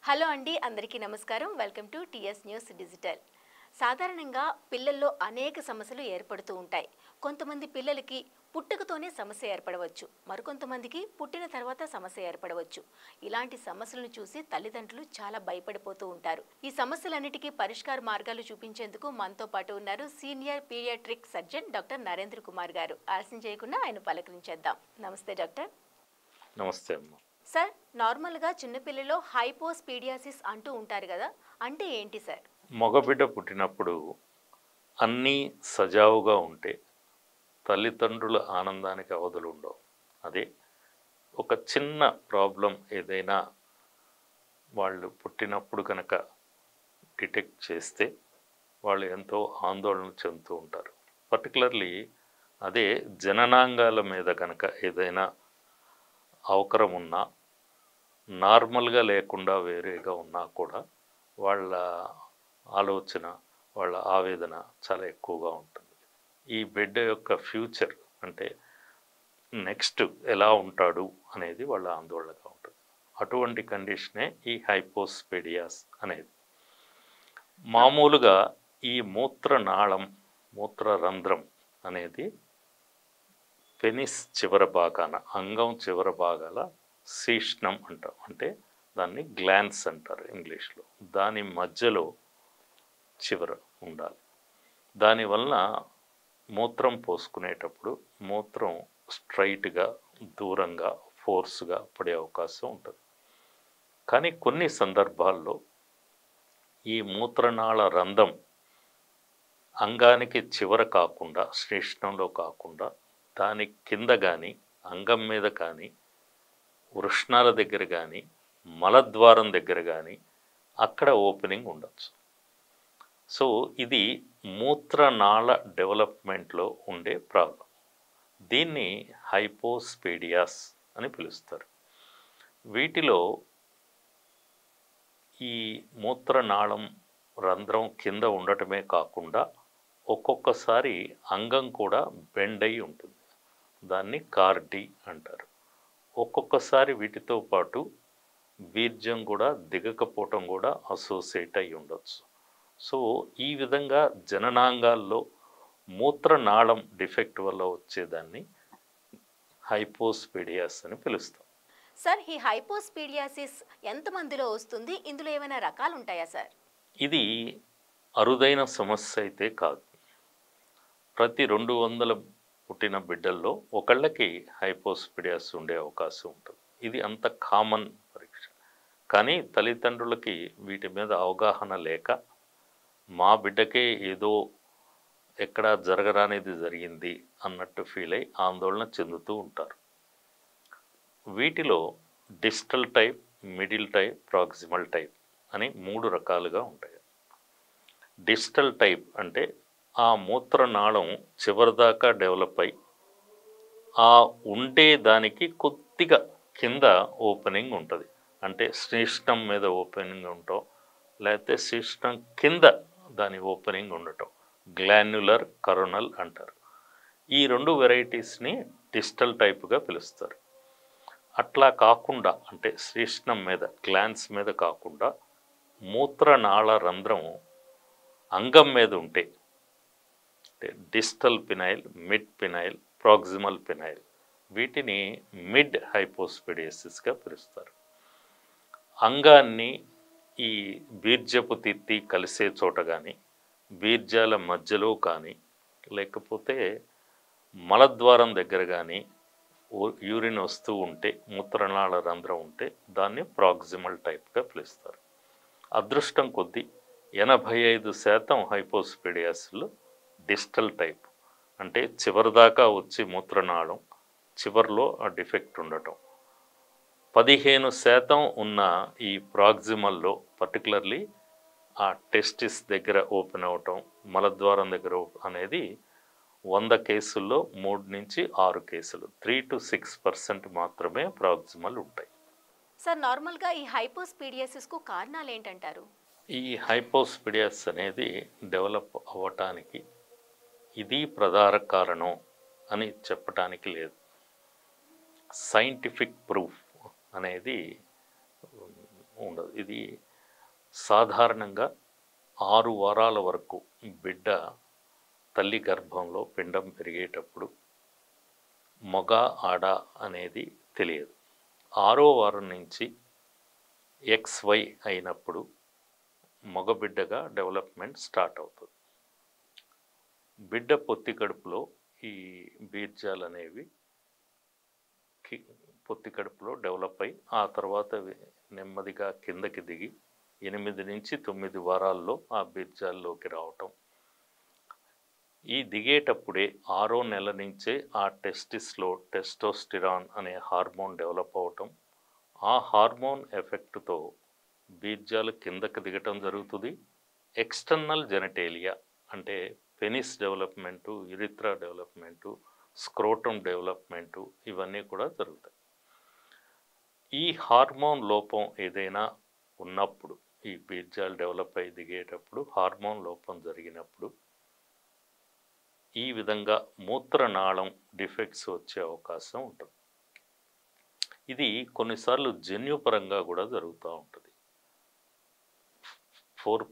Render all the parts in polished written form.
Hello అండి, అందరికీ నమస్కారం. Welcome to TS news digital. సాధారణంగా పిల్లల్లో అనేక సమస్యలు ఏర్పడుతూ ఉంటాయి. కొంతమంది పిల్లలకి పుట్టుకతోనే సమస్య ఏర్పడవచ్చు, మరికొంతమందికి పుట్టిన తర్వాత సమస్య ఏర్పడవచ్చు. ఇలాంటి సమస్యలను చూసి తల్లిదండ్రులు చాలా భయపడిపోతూ ఉంటారు. ఈ సమస్యలన్నిటికీ పరిష్కార మార్గాలు చూపించేందుకు మనతో పాటు ఉన్నారు senior paediatric surgeon doctor Narendra Kumar garu. ఆలస్యం చేయకుండా ఆయన పలకరించేద్దాం. నమస్తే డాక్టర్. నమస్తే అమ్మ. సార్, నార్మల్గా చిన్నపిల్లలో హైపోస్పీడియాసిస్ అంటూ ఉంటారు కదా, అంటే ఏంటి సార్? మగబిడ్డ పుట్టినప్పుడు అన్నీ సజావుగా ఉంటే తల్లిదండ్రుల ఆనందానికి అవధులు ఉండవు. అదే ఒక చిన్న ప్రాబ్లం ఏదైనా వాళ్ళు పుట్టినప్పుడు కనుక డిటెక్ట్ చేస్తే వాళ్ళు ఎంతో ఆందోళన చెందుతూ ఉంటారు. పర్టికులర్లీ అదే జననాంగాల మీద కనుక ఏదైనా అవకరం ఉన్నా, నార్మల్గా లేకుండా వేరేగా ఉన్నా కూడా వాళ్ళ ఆలోచన, వాళ్ళ ఆవేదన చాలా ఎక్కువగా ఉంటుంది. ఈ బిడ్డ యొక్క ఫ్యూచర్ అంటే నెక్స్ట్ ఎలా ఉంటాడు అనేది వాళ్ళ ఆందోళనగా ఉంటుంది. అటువంటి కండిషనే ఈ హైపోస్పీడియాస్ అనేది. మామూలుగా ఈ మూత్రనాళం, మూత్రరంధ్రం అనేది పెనిస్ చివరి భాగాన, అంగం చివరి భాగాల శీష్ణం అంటాం, అంటే దాన్ని గ్లాన్స్ అంటారు ఇంగ్లీష్లో. దాని మధ్యలో చివర ఉండాలి. దానివల్ల మూత్రం పోసుకునేటప్పుడు మూత్రం స్ట్రైట్గా, దూరంగా, ఫోర్స్గా పడే అవకాశం ఉంటుంది. కానీ కొన్ని సందర్భాల్లో ఈ మూత్రనాళ రంధ్రం అంగానికి చివర కాకుండా, శీష్ణంలో కాకుండా దాని కింద కానీ, అంగం మీద కానీ, వృష్ణాల దగ్గర కానీ, మలద్వారం దగ్గర కానీ అక్కడ ఓపెనింగ్ ఉండొచ్చు. సో ఇది మూత్రనాళ డెవలప్మెంట్లో ఉండే ప్రాబ్లం. దీన్ని హైపోస్పీడియాస్ అని పిలుస్తారు. వీటిలో ఈ మూత్రనాళం రంధ్రం కింద ఉండటమే కాకుండా ఒక్కొక్కసారి అంగం కూడా బెండ్ అయి ఉంటుంది. దాన్ని కార్డి అంటారు. ఒక్కొక్కసారి వీటితో పాటు బీర్జం కూడా దిగకపోవటం కూడా అసోసియేట్ అయి ఉండొచ్చు. సో ఈ విధంగా జననాంగాల్లో మూత్రనాళం డిఫెక్ట్ వల్ల వచ్చేదాన్ని హైపోస్పీడియాస్ అని పిలుస్తాం. సార్, ఈ హైపోస్పీడియాసిస్ ఎంతమందిలో వస్తుంది? ఇందులో ఏమైనా రకాలు ఉంటాయా సార్? ఇది అరుదైన సమస్య అయితే కాదు. ప్రతి 200 పుట్టిన బిడ్డల్లో ఒకళ్ళకి హైపోస్పీడియాస్ ఉండే అవకాశం ఉంటుంది. ఇది అంత కామన్ పరీక్ష. కానీ తల్లిదండ్రులకి వీటి మీద అవగాహన లేక మా బిడ్డకే ఏదో ఎక్కడా జరగరానిది జరిగింది అన్నట్టు ఫీల్ అయి ఆందోళన చెందుతూ ఉంటారు. వీటిలో distal type, middle type, proximal type అని 3 రకాలుగా ఉంటాయి. డిస్టల్ టైప్ అంటే ఆ మూత్రనాళం చివరిదాకా డెవలప్ అయి ఆ ఉండే దానికి కొద్దిగా కింద ఓపెనింగ్ ఉంటుంది. అంటే శీష్ణం మీద ఓపెనింగ్ ఉండటం, లేకపోతే శీష్ణం కింద దాని ఓపెనింగ్ ఉండటం గ్లాన్యులర్ కరోనల్ అంటారు. ఈ 2 వెరైటీస్ని డిస్టల్ టైప్గా పిలుస్తారు. అట్లా కాకుండా, అంటే శీష్ణం మీద, గ్లాన్స్ మీద కాకుండా మూత్రనాళ రంధ్రం అంగం మీద ఉంటే అంటే distal penile, mid penile, proximal penile, వీటిని మిడ్ హైపోస్పీడియాసిస్గా పిలుస్తారు. అంగాన్ని ఈ బీర్జపు తిత్తి కలిసే చోట కానీ, బీర్జాల మధ్యలో కానీ, లేకపోతే మలద్వారం దగ్గర కానీ యూరిన్ వస్తూ ఉంటే, మూత్రనాళ రంధ్రం ఉంటే దాన్ని ప్రాక్సిమల్ టైప్గా పిలుస్తారు. అదృష్టం కొద్దీ 85% హైపోస్పీడియాస్లో డిస్టల్ టైప్, అంటే చివరిదాకా వచ్చి మూత్రనాళం చివరిలో ఆ డిఫెక్ట్ ఉండటం. 15% ఉన్న ఈ ప్రాక్సిమల్లో పర్టికులర్లీ ఆ టెస్టిస్ దగ్గర ఓపెన్ అవటం, మలద్వారం దగ్గర అనేది 100 కేసుల్లో 3 నుంచి 6 కేసులు, 3 to 6% మాత్రమే ప్రాక్సిమల్ ఉంటాయి. సార్, నార్మల్గా ఈ హైపోస్పీడియాసిస్కు కారణాలు ఏంటంటారు? ఈ హైపోస్పీడియాస్ అనేది డెవలప్ అవ్వటానికి ఇది ప్రధాన కారణం అని చెప్పటానికి లేదు. సైంటిఫిక్ ప్రూఫ్ అనేది ఉండదు. ఇది సాధారణంగా 6 వారాల వరకు బిడ్డ తల్లి గర్భంలో పిండం పెరిగేటప్పుడు మగ ఆడ అనేది తెలియదు. 6వ వారం నుంచి XY అయినప్పుడు మగబిడ్డగా డెవలప్మెంట్ స్టార్ట్ అవుతుంది. బిడ్డ పొత్తి కడుపులో ఈ బీర్జాలు అనేవి పొత్తి కడుపులో డెవలప్ అయి ఆ తర్వాత నెమ్మదిగా కిందకి దిగి 8 నుంచి 9 వారాల్లో ఆ బీర్జాల్లోకి రావటం. ఈ దిగేటప్పుడే 6వ నెల నుంచే ఆ టెస్టిస్లో టెస్టోస్టిరాన్ అనే హార్మోన్ డెవలప్ అవటం. ఆ హార్మోన్ ఎఫెక్ట్తో బీర్జాలు కిందకి దిగటం జరుగుతుంది. ఎక్స్టర్నల్ జెనటేలియా అంటే penis development, యురిత్రా development, scrotum development ఇవన్నీ కూడా జరుగుతాయి. ఈ హార్మోన్ లోపం ఏదైనా ఉన్నప్పుడు, ఈ బీర్జాలు డెవలప్ అయి దిగేటప్పుడు హార్మోన్ లోపం జరిగినప్పుడు ఈ విధంగా మూత్రనాళం డిఫెక్ట్స్ వచ్చే అవకాశం ఉంటుంది. ఇది కొన్నిసార్లు జన్యుపరంగా కూడా జరుగుతూ ఉంటుంది. 4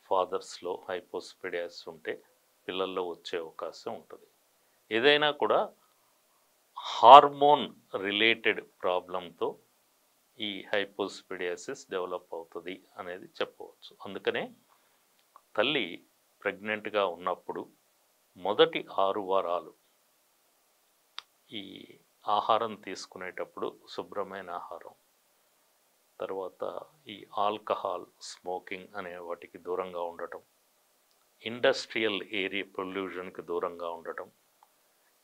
ఫాదర్స్లో హైపోస్పిడియాసిస్ ఉంటే పిల్లల్లో వచ్చే అవకాశం ఉంటుంది. ఏదైనా కూడా హార్మోన్ రిలేటెడ్ ప్రాబ్లంతో ఈ హైపోస్పిడియాసిస్ డెవలప్ అవుతుంది అనేది చెప్పవచ్చు. అందుకనే తల్లి ప్రెగ్నెంట్గా ఉన్నప్పుడు మొదటి 6 వారాలు ఈ ఆహారం తీసుకునేటప్పుడు శుభ్రమైన ఆహారం, తర్వాత ఈ ఆల్కహాల్, స్మోకింగ్ అనే వాటికి దూరంగా ఉండటం, ఇండస్ట్రియల్ ఏరియా పొల్యూషన్కి దూరంగా ఉండటం,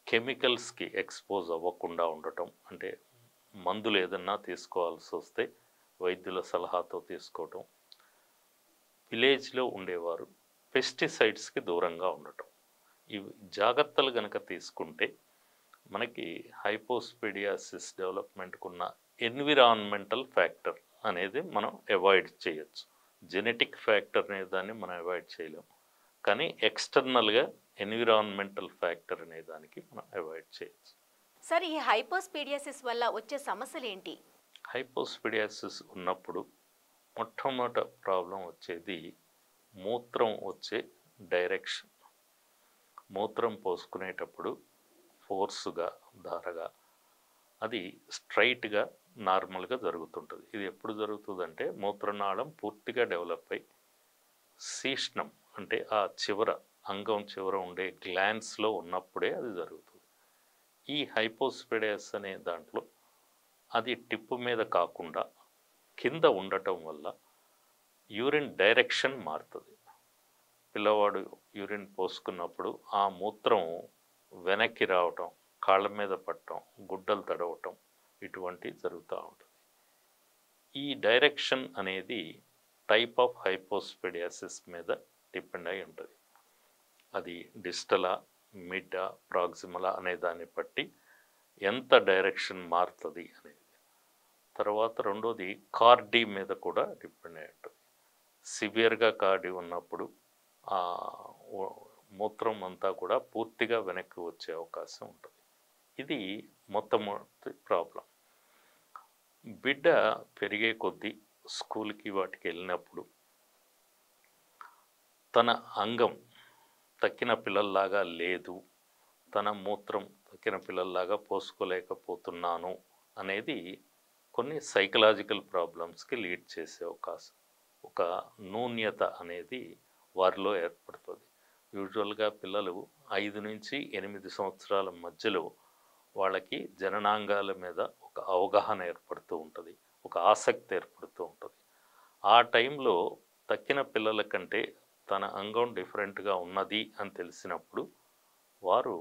కెమికల్స్కి ఎక్స్పోజ్ అవ్వకుండా ఉండటం, అంటే మందులు ఏదన్నా తీసుకోవాల్సి వస్తే వైద్యుల సలహాతో తీసుకోవటం. విలేజ్లో ఉండేవారు పెస్టిసైడ్స్కి దూరంగా ఉండటం. ఇవి జాగ్రత్తలు కనుక తీసుకుంటే మనకి హైపోస్పిడియాసిస్ డెవలప్మెంట్కు ఉన్న ఎన్విరాన్మెంటల్ ఫ్యాక్టర్ అనేది మనం అవాయిడ్ చేయొచ్చు. జెనెటిక్ ఫ్యాక్టర్ అనే దాన్ని మనం అవాయిడ్ చేయలేము, కానీ ఎక్స్టర్నల్గా ఎన్విరాన్మెంటల్ ఫ్యాక్టర్ అనే దానికి మనం అవాయిడ్ చేయొచ్చు. సార్, ఈ హైపోస్పీడియాసిస్ వల్ల వచ్చే సమస్యలు ఏంటి? హైపోస్పిడియాసిస్ ఉన్నప్పుడు మొట్టమొదట ప్రాబ్లం వచ్చేది మూత్రం వచ్చే డైరెక్షన్. మూత్రం పోసుకునేటప్పుడు ఫోర్సుగా, ధారగా అది స్ట్రైట్గా నార్మల్గా జరుగుతుంటుంది. ఇది ఎప్పుడు జరుగుతుందంటే మూత్రనాళం పూర్తిగా డెవలప్ అయి శీష్ణం అంటే ఆ చివర అంగం చివర ఉండే గ్లాండ్స్లో ఉన్నప్పుడే అది జరుగుతుంది. ఈ హైపోస్పిడియాసిస్ అనే దాంట్లో అది టిప్పు మీద కాకుండా కింద ఉండటం వల్ల యూరిన్ డైరెక్షన్ మారుతుంది. పిల్లవాడు యూరిన్ పోసుకున్నప్పుడు ఆ మూత్రం వెనక్కి రావటం, కాళ్ళ మీద పట్టడం, గుడ్డలు తడవటం ఇటువంటి జరుగుతూ ఉంటుంది. ఈ డైరెక్షన్ అనేది టైప్ ఆఫ్ హైపోస్పిడియాసిస్ మీద డిపెండ్ అయి ఉంటుంది. అది డిస్టలా, మిడ్డా, ప్రాక్సిమలా అనే దాన్ని బట్టి ఎంత డైరెక్షన్ మారుతుంది అనేది. తర్వాత రెండోది కార్డీ మీద కూడా డిపెండ్ అయి ఉంటుంది. సివియర్గా కార్డీ ఉన్నప్పుడు ఆ మూత్రం అంతా కూడా పూర్తిగా వెనక్కి వచ్చే అవకాశం ఉంటుంది. ఇది మొట్టమొదటి ప్రాబ్లం. బిడ్డ పెరిగే కొద్దీ స్కూల్కి వాటికి వెళ్ళినప్పుడు తన అంగం తక్కిన పిల్లల్లాగా లేదు, తన మూత్రం తక్కిన పిల్లల్లాగా పోసుకోలేకపోతున్నాను అనేది కొన్ని సైకలాజికల్ ప్రాబ్లమ్స్కి లీడ్ చేసే అవకాశం, ఒక నూన్యత అనేది వారిలో ఏర్పడుతుంది. యూజువల్గా పిల్లలు 5 నుంచి 8 సంవత్సరాల మధ్యలో వాళ్ళకి జననాంగాల మీద ఒక అవగాహన ఏర్పడుతూ ఉంటుంది, ఒక ఆసక్తి ఏర్పడుతూ ఉంటుంది. ఆ టైంలో తక్కిన పిల్లల కంటే తన అంగం డిఫరెంట్గా ఉన్నది అని తెలిసినప్పుడు వారు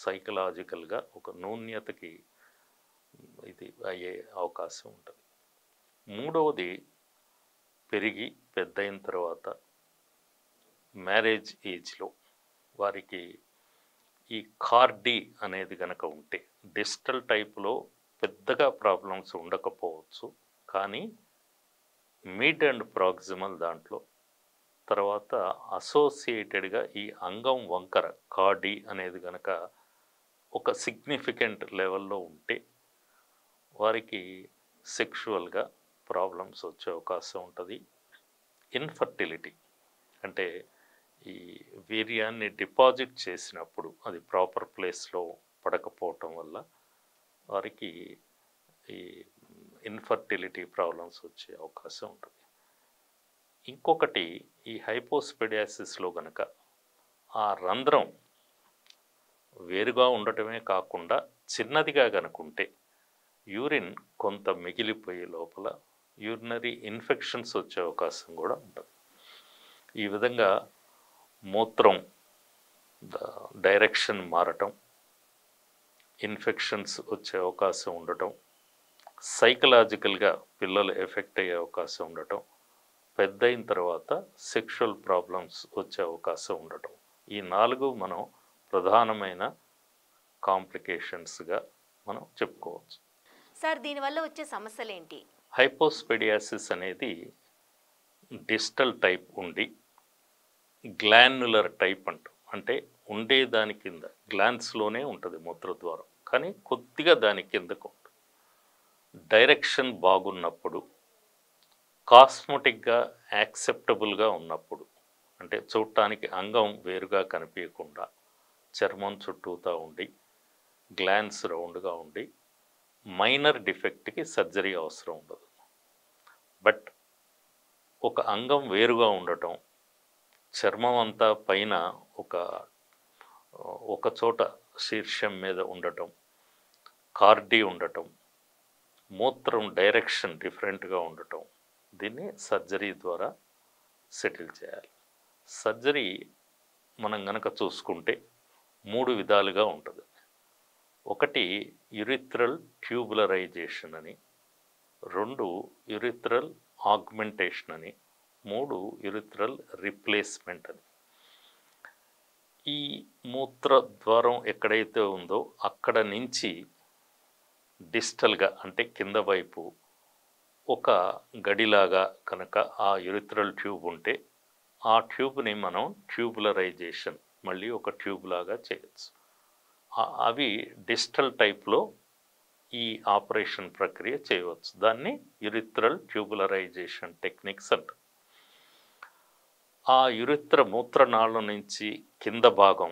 సైకలాజికల్గా ఒక నూన్యతకి ఇది అయ్యే అవకాశం ఉంటుంది. మూడవది పెరిగి పెద్దయిన తర్వాత మ్యారేజ్ ఏజ్లో వారికి ఈ కార్డీ అనేది కనుక ఉంటే డిస్టల్ టైప్లో పెద్దగా ప్రాబ్లమ్స్ ఉండకపోవచ్చు, కానీ మిడ్ అండ్ ప్రాక్సిమల్ దాంట్లో తర్వాత అసోసియేటెడ్గా ఈ అంగం వంకర కార్డీ అనేది కనుక ఒక సిగ్నిఫికెంట్ లెవెల్లో ఉంటే వారికి సెక్షువల్గా ప్రాబ్లమ్స్ వచ్చే అవకాశం ఉంటుంది. ఇన్ఫర్టిలిటీ అంటే ఈ వీర్యాన్ని డిపాజిట్ చేసినప్పుడు అది ప్రాపర్ ప్లేస్లో పడకపోవటం వల్ల వారికి ఈ ఇన్ఫర్టిలిటీ ప్రాబ్లమ్స్ వచ్చే అవకాశం ఉంటుంది. ఇంకొకటి ఈ హైపోస్పెడియాసిస్లో కనుక ఆ రంధ్రం వేరుగా ఉండటమే కాకుండా చిన్నదిగా కనుకుంటే యూరిన్ కొంత మిగిలిపోయే లోపల యూరినరీ ఇన్ఫెక్షన్స్ వచ్చే అవకాశం కూడా ఉంటుంది. ఈ విధంగా మూత్రం డైరెక్షన్ మారటం, ఇన్ఫెక్షన్స్ వచ్చే అవకాశం ఉండటం, సైకలాజికల్గా పిల్లలు ఎఫెక్ట్ అయ్యే అవకాశం ఉండటం, పెద్ద అయిన తర్వాత సెక్షువల్ ప్రాబ్లమ్స్ వచ్చే అవకాశం ఉండటం, ఈ 4 మనం ప్రధానమైన కాంప్లికేషన్స్గా మనం చెప్పుకోవచ్చు. సార్ దీనివల్ల వచ్చే సమస్యలు ఏంటి? హైపోస్పెడియాసిస్ అనేది డిస్టల్ టైప్ ఉండి గ్లాన్యులర్ టైప్ అంటే ఉండే దాని కింద గ్లాన్స్లోనే ఉంటుంది మూత్రద్వారం, కానీ కొద్దిగా దాని కిందకు ఉంటుంది. డైరెక్షన్ బాగున్నప్పుడు, కాస్మెటిక్గా యాక్సెప్టబుల్గా ఉన్నప్పుడు, అంటే చూడటానికి అంగం వేరుగా కనిపించకుండా చర్మం చుట్టూతా ఉండి గ్లాన్స్ రౌండ్గా ఉండి మైనర్ డిఫెక్ట్కి సర్జరీ అవసరం ఉండదు. బట్ ఒక అంగం వేరుగా ఉండటం, చర్మం అంతా పైన ఒక చోట శీర్షం మీద ఉండటం, కార్డి ఉండటం, మూత్రం డైరెక్షన్ డిఫరెంట్గా ఉండటం, దీన్ని సర్జరీ ద్వారా సెటిల్ చేయాలి. సర్జరీ మనం గనక చూసుకుంటే 3 విధాలుగా ఉంటుంది. ఒకటి యురిథ్రల్ ట్యూబులరైజేషన్ అని, 2 యురిథ్రల్ ఆగ్మెంటేషన్ అని, 3 యురిథ్రల్ రిప్లేస్మెంట్ అని. ఈ మూత్రద్వారం ఎక్కడైతే ఉందో అక్కడ నుంచి డిస్టల్గా అంటే కింద వైపు ఒక గడిలాగా కనుక ఆ యురిథ్రల్ ట్యూబ్ ఉంటే ఆ ట్యూబ్ని మనం ట్యూబులరైజేషన్ మళ్ళీ ఒక ట్యూబ్ లాగా చేయొచ్చు. అవి డిస్టల్ టైప్లో ఈ ఆపరేషన్ ప్రక్రియ చేయవచ్చు. దాన్ని యురిథ్రల్ ట్యూబులరైజేషన్ టెక్నిక్స్ అంటారు. ఆ యురిథ్ర మూత్రనాళం నుంచి కింద భాగం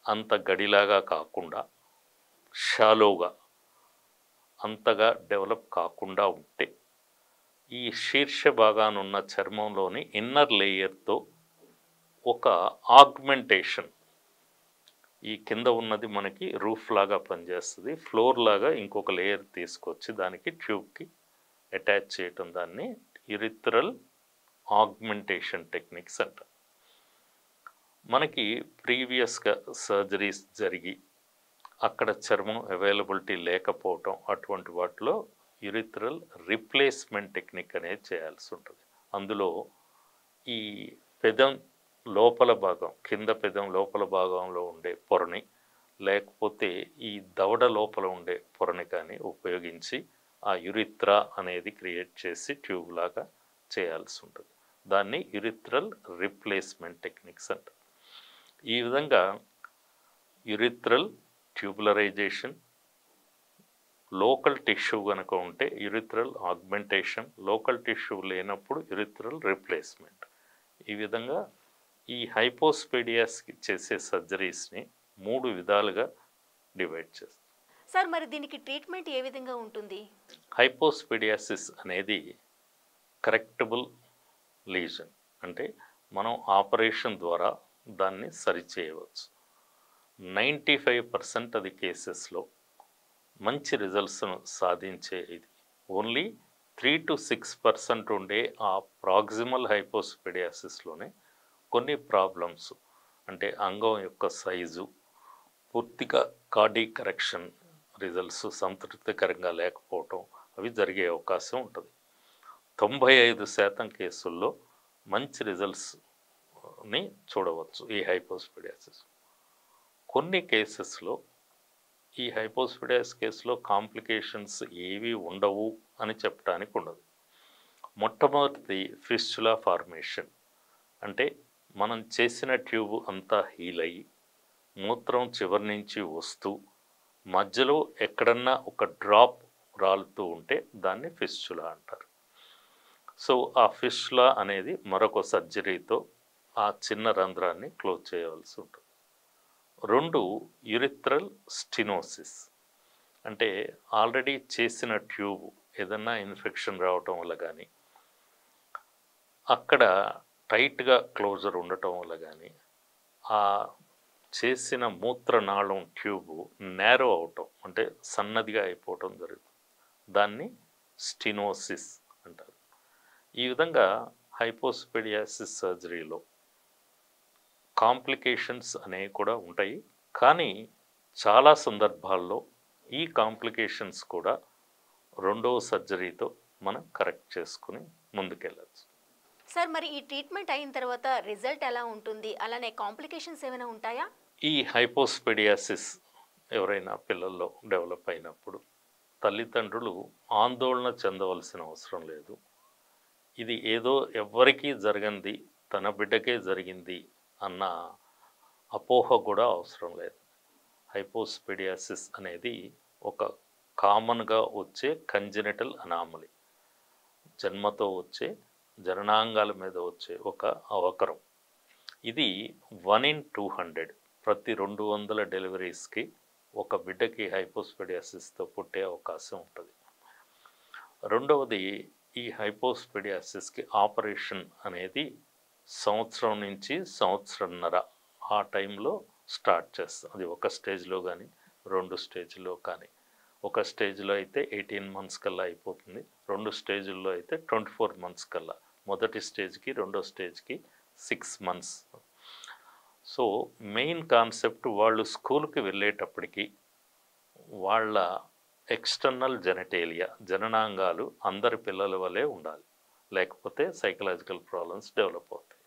అంత గడిలాగా కాకుండా షాలోగా అంతగా డెవలప్ కాకుండా ఉంటే ఈ శీర్ష భాగానున్న చర్మంలోని ఇన్నర్ లేయర్తో ఒక ఆగ్మెంటేషన్, ఈ కింద ఉన్నది మనకి రూఫ్ లాగా పనిచేస్తుంది, ఫ్లోర్ లాగా ఇంకొక లేయర్ తీసుకొచ్చి దానికి ట్యూబ్కి అటాచ్ చేయటం, దాన్ని యురిథ్రల్ ఆగ్మెంటేషన్ టెక్నిక్స్ అంటారు. మనకి ప్రీవియస్గా సర్జరీస్ జరిగి అక్కడ చర్మం అవైలబిలిటీ లేకపోవటం, అటువంటి వాటిలో యురిథ్రల్ రిప్లేస్మెంట్ టెక్నిక్ అనేది చేయాల్సి ఉంటుంది. అందులో ఈ పెదం లోపల భాగం, కింద పెదం లోపల భాగంలో ఉండే పొరని లేకపోతే ఈ దవడ లోపల ఉండే పొరని కానీ ఉపయోగించి ఆ యురిథ్రా అనేది క్రియేట్ చేసి ట్యూబ్ లాగా చేయాల్సి ఉంటుంది. దాన్ని యురిథ్రల్ రిప్లేస్మెంట్ టెక్నిక్స్ అంటారు. ఈ విధంగా యురిథ్రల్ ట్యూబులరైజేషన్, లోకల్ టిష్యూ కనుక ఉంటే యురిథ్రల్ ఆగ్మెంటేషన్, లోకల్ టిష్యూ లేనప్పుడు యురిథ్రల్ రిప్లేస్మెంట్. ఈ విధంగా ఈ హైపోస్పెడియాస్కి చేసే సర్జరీస్ని 3 విధాలుగా డివైడ్ చేస్తాం. సార్ మరి దీనికి ట్రీట్మెంట్ ఏ విధంగా ఉంటుంది? హైపోస్పెడియాసిస్ అనేది కరెక్టబుల్ లీజన్, అంటే మనం ఆపరేషన్ ద్వారా దాన్ని సరిచేయవచ్చు. 95% అది కేసెస్లో మంచి రిజల్ట్స్ను సాధించే ఇది. ఓన్లీ 3 to 6% ఉండే ఆ ప్రాక్సిమల్ హైపోస్పెడియాసిస్లోనే కొన్ని ప్రాబ్లమ్స్, అంటే అంగం యొక్క సైజు, పూర్తిగా కార్డియక్ కరెక్షన్ రిజల్ట్స్ సంతృప్తికరంగా లేకపోవటం, అవి జరిగే అవకాశం ఉంటుంది. 95% కేసుల్లో మంచి రిజల్ట్స్ని చూడవచ్చు ఈ హైపోస్పెడియాసిస్. కొన్ని కేసెస్లో ఈ హైపోస్పెడియాసిస్ కేసులో కాంప్లికేషన్స్ ఏవి ఉండవు అని చెప్పడానికి ఉండదు. మొట్టమొదటిది ఫిస్చులా ఫార్మేషన్, అంటే మనం చేసిన ట్యూబ్ అంతా హీల్ అయ్యి మూత్రం చివరి నుంచి వస్తూ మధ్యలో ఎక్కడన్నా ఒక డ్రాప్ రాలుతూ ఉంటే దాన్ని ఫిస్చులా అంటారు. సో ఆ ఫిస్చులా అనేది మరొక సర్జరీతో ఆ చిన్న రంధ్రాన్ని క్లోజ్ చేయవలసి ఉంటుంది. 2 యురిథ్రల్ స్టినోసిస్, అంటే ఆల్రెడీ చేసిన ట్యూబ్ ఏదన్నా ఇన్ఫెక్షన్ రావటం వల్ల కానీ, అక్కడ టైట్గా క్లోజర్ ఉండటం వల్ల కానీ, ఆ చేసిన మూత్రనాళం ట్యూబు నేరో అవటం, అంటే సన్నదిగా అయిపోవటం జరుగుతుంది. దాన్ని స్టినోసిస్ అంటారు. ఈ విధంగా హైపోస్పెడియాసిస్ సర్జరీలో కాంప్లికేషన్స్ అనేవి కూడా ఉంటాయి. కానీ చాలా సందర్భాల్లో ఈ కాంప్లికేషన్స్ కూడా రెండవ సర్జరీతో మనం కరెక్ట్ చేసుకుని ముందుకెళ్ళచ్చు. సార్, మరి ఈ ట్రీట్మెంట్ అయిన తర్వాత రిజల్ట్ ఎలా ఉంటుంది? అలానే కాంప్లికేషన్స్ ఏమైనా ఉంటాయా? ఈ హైపోస్పెడియాసిస్ ఎవరైనా పిల్లల్లో డెవలప్ అయినప్పుడు తల్లిదండ్రులు ఆందోళన చెందవలసిన అవసరం లేదు. ఇది ఏదో ఎవ్వరికీ జరగంది, తన బిడ్డకే జరిగింది అన్న అపోహ కూడా అవసరం లేదు. హైపోస్పెడియాసిస్ అనేది ఒక కామన్గా వచ్చే కంజెనిటల్ అనామలీ, జన్మతో వచ్చే జననాంగాల మీద వచ్చే ఒక అవకరం. ఇది 1 in 200, ప్రతి 200 డెలివరీస్కి ఒక బిడ్డకి హైపోస్పెడియాసిస్తో పుట్టే అవకాశం ఉంటుంది. రెండవది, ఈ హైపోస్పెడియాసిస్కి ఆపరేషన్ అనేది సంవత్సరం నుంచి సంవత్సరంన్నర ఆ టైంలో స్టార్ట్ చేస్తాం. అది ఒక స్టేజ్లో కానీ 2 స్టేజ్లో కానీ. ఒక స్టేజ్లో అయితే 18 months కల్లా అయిపోతుంది, 2 స్టేజ్ల్లో అయితే 24 months కల్లా. మొదటి స్టేజ్కి రెండో స్టేజ్కి 6 months. సో మెయిన్ కాన్సెప్ట్, వాళ్ళు స్కూల్కి వెళ్ళేటప్పటికి వాళ్ళ ఎక్స్టర్నల్ జెనటేలియా, జననాంగాలు అందరి పిల్లల వలె ఉండాలి, లేకపోతే సైకలాజికల్ ప్రాబ్లమ్స్ డెవలప్ అవుతాయి.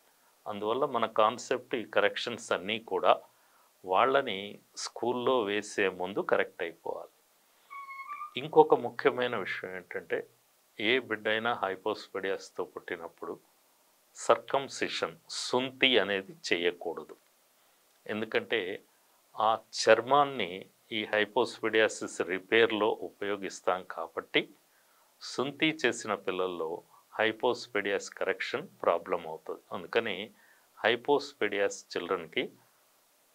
అందువల్ల మన కాన్సెప్ట్, ఈ కరెక్షన్స్ అన్నీ కూడా వాళ్ళని స్కూల్లో వేసే ముందు కరెక్ట్ అయిపోవాలి. ఇంకొక ముఖ్యమైన విషయం ఏంటంటే, ఏ బిడ్డైనా హైపోస్పెడియాస్తో పుట్టినప్పుడు సర్కంసిషన్, సుంతి అనేది చేయకూడదు. ఎందుకంటే ఆ చర్మాన్ని ఈ హైపోస్పెడియాసిస్ రిపేర్లో ఉపయోగిస్తాం కాబట్టి, సుంతి చేసిన పిల్లల్లో హైపోస్పెడియాస్ కరెక్షన్ ప్రాబ్లం అవుతుంది. అందుకని హైపోస్పెడియాస్ చిల్డ్రన్కి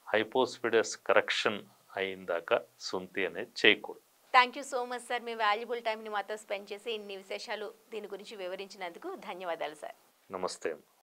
హైపోస్పెడియాస్ కరెక్షన్ అయిందాక సుంతి అనేది చేయకూడదు. Thank you so much sir. Me valuable టైంని మాతో స్పెండ్ చేసి ఇన్ని విశేషాలు దీని గురించి వివరించినందుకు ధన్యవాదాలు సార్. నమస్తే.